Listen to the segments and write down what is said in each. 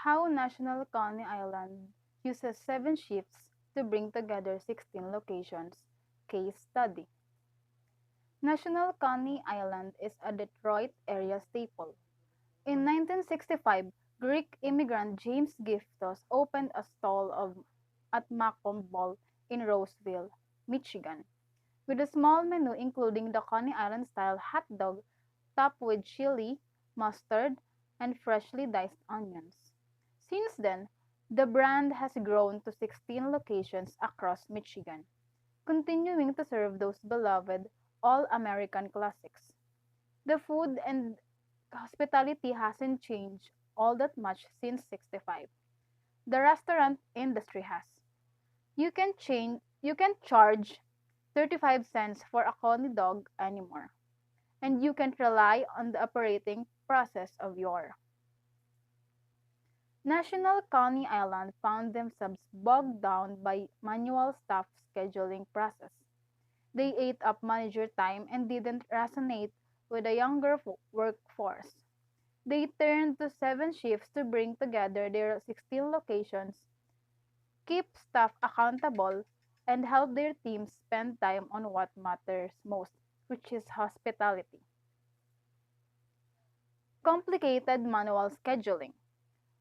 How National Coney Island uses 7 shifts to bring together 16 locations. Case study. National Coney Island is a Detroit area staple. In 1965, Greek immigrant James Giftos opened a at Macomb Ball in Roseville, Michigan, with a small menu including the Coney Island style hot dog topped with chili, mustard, and freshly diced onions. Since then, the brand has grown to 16 locations across Michigan, continuing to serve those beloved all American classics. The food and hospitality hasn't changed all that much since 65. The restaurant industry has. You can charge 35 cents for a coney dog anymore, and you can rely on the operating process of your. National Coney Island found themselves bogged down by manual staff scheduling process. They ate up manager time and didn't resonate with a younger workforce. They turned to 7 shifts to bring together their 16 locations, keep staff accountable, and help their teams spend time on what matters most, which is hospitality. Complicated manual scheduling.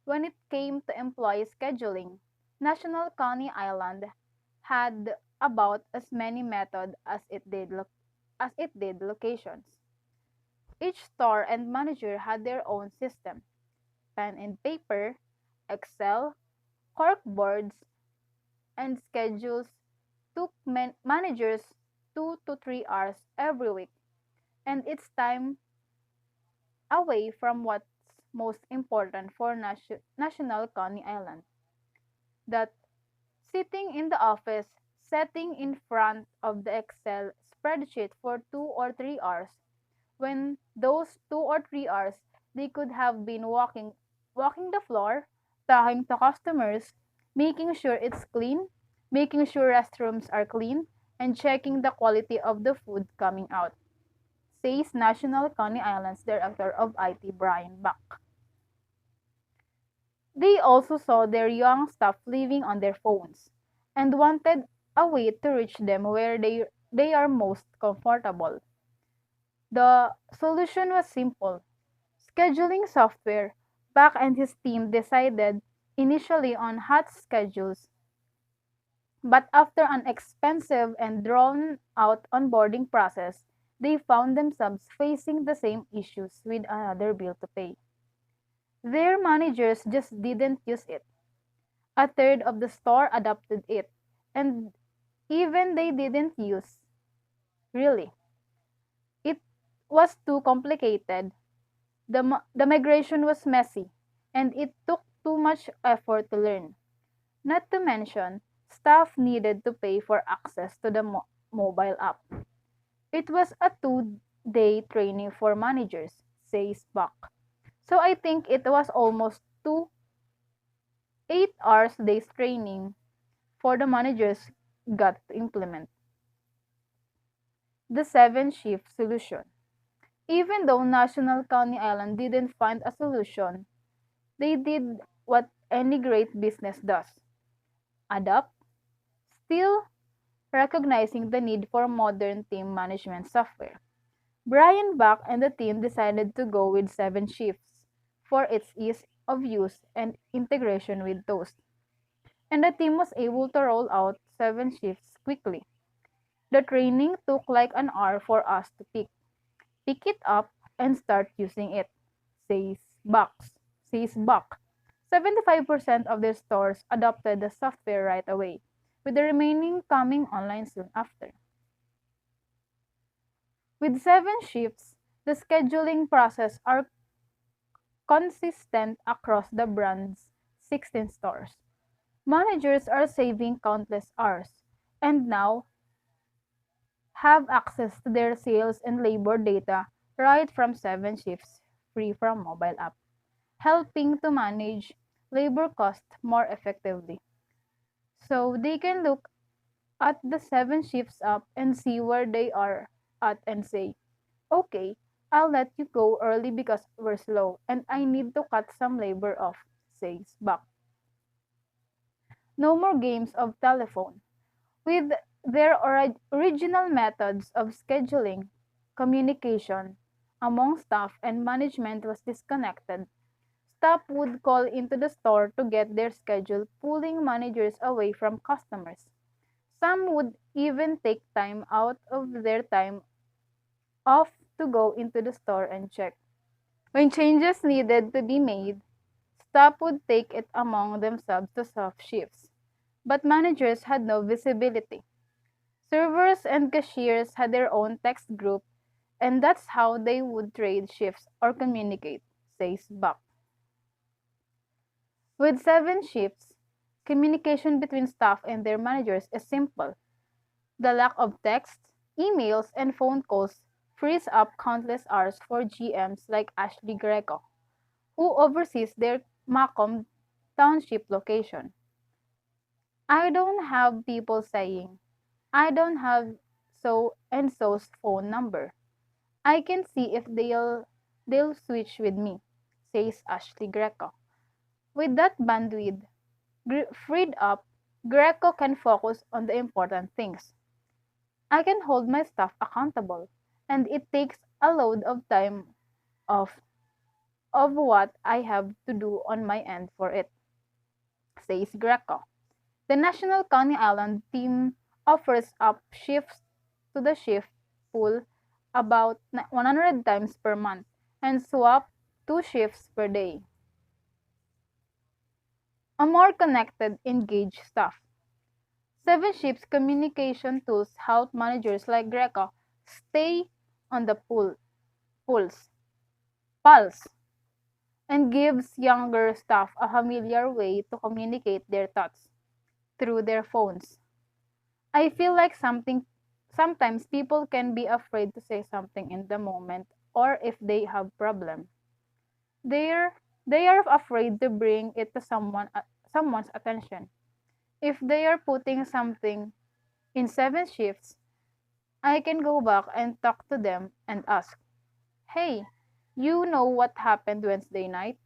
When it came to employee scheduling, National Coney Island had about as many methods as it did locations. Each store and manager had their own system: pen and paper, Excel, corkboards, and schedules took managers 2 to 3 hours every week, and it's time away from what's most important for National Coney Island. That sitting in the office, sitting in front of the Excel spreadsheet for 2 or 3 hours, when those 2 or 3 hours they could have been walking the floor, talking to customers, making sure it's clean, making sure restrooms are clean, and checking the quality of the food coming out, says National Coney Island's Director of IT Brian Buck. They also saw their young staff living on their phones and wanted a way to reach them where they are most comfortable. The solution was simple: scheduling software. Buck and his team decided initially on hot schedules, but after an expensive and drawn out onboarding process, they found themselves facing the same issues with another bill to pay. Their managers just didn't use it. A third of the store adopted it, and even they didn't use really. It was too complicated. The migration was messy, and it took too much effort to learn. Not to mention, staff needed to pay for access to the mobile app. It was a 2 day training for managers, says Buck. So I think it was almost 2 8 hours days training for the managers got to implement the 7 shift solution. Even though National Coney Island didn't find a solution, they did what any great business does: adapt, still recognizing the need for modern team management software. Brian Buck and the team decided to go with 7 shifts for its ease of use and integration with Toast. And the team was able to roll out 7 shifts quickly. The training took like an hour for us to pick it up and start using it, says Buck. 75% of their stores adopted the software right away, with the remaining coming online soon after. With 7 shifts, the scheduling process are consistent across the brand's 16 stores. Managers are saving countless hours and now have access to their sales and labor data right from 7 shifts free from mobile app, helping to manage labor costs more effectively. So they can look at the 7 shifts up and see where they are at and say, okay, I'll let you go early because we're slow and I need to cut some labor off, says Buck. No more games of telephone. With their original methods of scheduling, communication among staff and management was disconnected. Staff would call into the store to get their schedule, pulling managers away from customers. Some would even take time out of their time off to go into the store and check. When changes needed to be made, staff would take it among themselves to swap shifts. But managers had no visibility. Servers and cashiers had their own text group, and that's how they would trade shifts or communicate, says Buck. With 7 shifts, communication between staff and their managers is simple. The lack of texts, emails, and phone calls frees up countless hours for GMs like Ashley Greco, who oversees their Macomb Township location. I don't have people saying, I don't have so and so's phone number. I can see if they'll switch with me, says Ashley Greco. With that bandwidth freed up, Greco can focus on the important things. I can hold my staff accountable, and it takes a load of time off of what I have to do on my end for it, says Greco. The National Coney Island team offers up shifts to the shift pool about 100 times per month and swap 2 shifts per day. A more connected, engaged staff. 7 shifts communication tools help managers like Greco stay on the pulse, pulse, and gives younger staff a familiar way to communicate their thoughts through their phones. I feel like sometimes people can be afraid to say something in the moment or if they have problem. They're they are afraid to bring it to someone's attention. If they are putting something in 7 shifts, I can go back and talk to them and ask, "Hey, you know what happened Wednesday night?"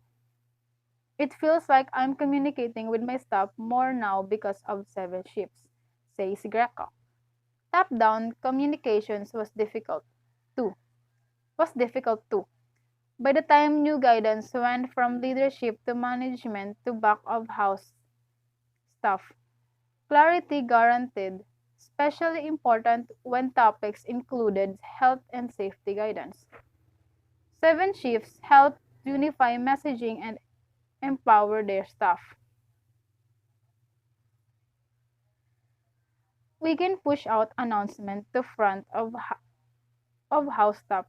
It feels like I'm communicating with my staff more now because of 7 shifts, says Greco. Top-down communications too. Was difficult too. By the time new guidance went from leadership to management to back of house staff, clarity guaranteed, especially important when topics included health and safety guidance. 7 shifts help unify messaging and empower their staff. We can push out announcement to front of house staff,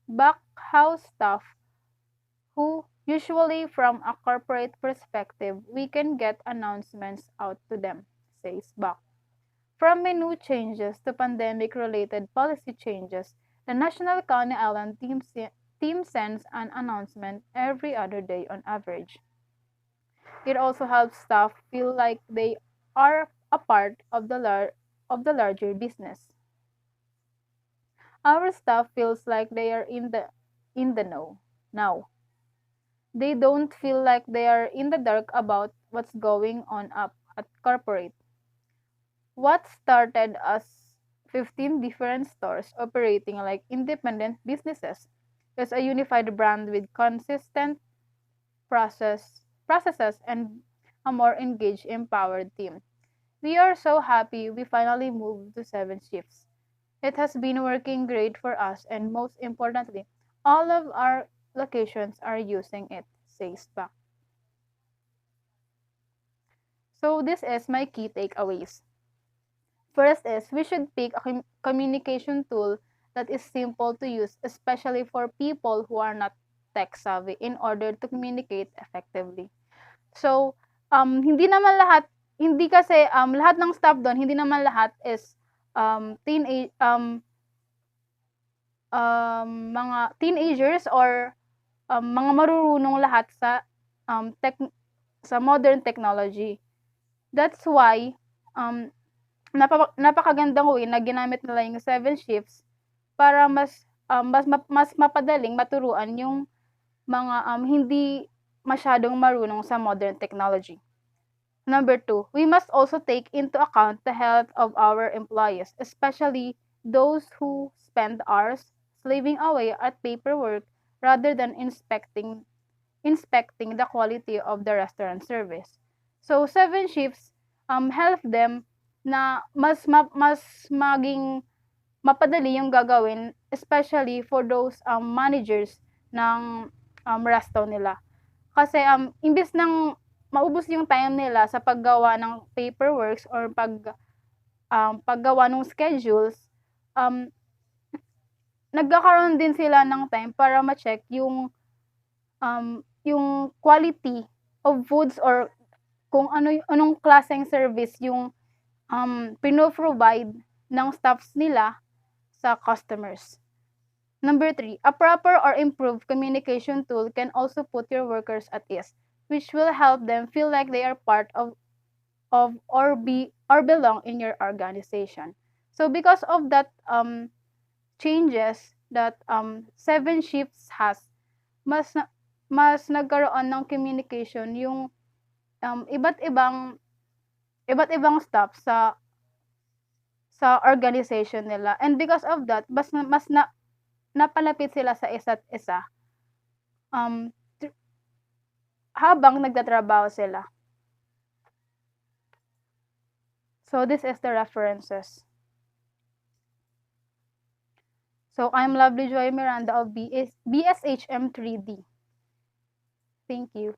back house staff who usually from a corporate perspective we can get announcements out to them, says Buck. From menu changes to pandemic related policy changes, the National Coney Island team sends an announcement every other day on average. It also helps staff feel like they are a part of of the larger business. Our staff feels like they are in the know now. They don't feel like they are in the dark about what's going on up at corporate. What started as 15 different stores operating like independent businesses is a unified brand with consistent processes and a more engaged, empowered team. We are so happy we finally moved to 7 shifts. It has been working great for us, and most importantly, all of our locations are using it, says Buck. So, this is my key takeaways. First is we should pick a communication tool that is simple to use, especially for people who are not tech savvy in order to communicate effectively. So, hindi naman lahat, hindi kasi lahat ng staff doon, hindi naman lahat is teenage mga teenagers or mga marurunong lahat sa modern technology. That's why napakagandang way na ginamit nila yung 7 shifts para mas mapadaling maturuan yung mga hindi masyadong marunong sa modern technology. Number two, we must also take into account the health of our employees, especially those who spend hours slaving away at paperwork rather than inspecting the quality of the restaurant service. So 7 shifts help them na mas maging mapadali yung gagawin, especially for those managers ng resto nila. Kasi imbis ng maubos yung time nila sa paggawa ng paperworks or paggawa ng schedules, um, nagkakaroon din sila ng time para ma-check yung quality of foods or kung anong klaseng service yung pino-provide ng staffs nila sa customers. Number three, a proper or improved communication tool can also put your workers at ease, which will help them feel like they are part of or belong in your organization. So because of that changes that 7 shifts has, mas mas nagkaroon ng communication yung iba't ibang staff sa organization nila. And because of that, mas napalapit sila sa isa't isa um, habang nagtatrabaho sila. So this is the references. So I'm Lovely Joy Miranda of BSHM 3D. Thank you.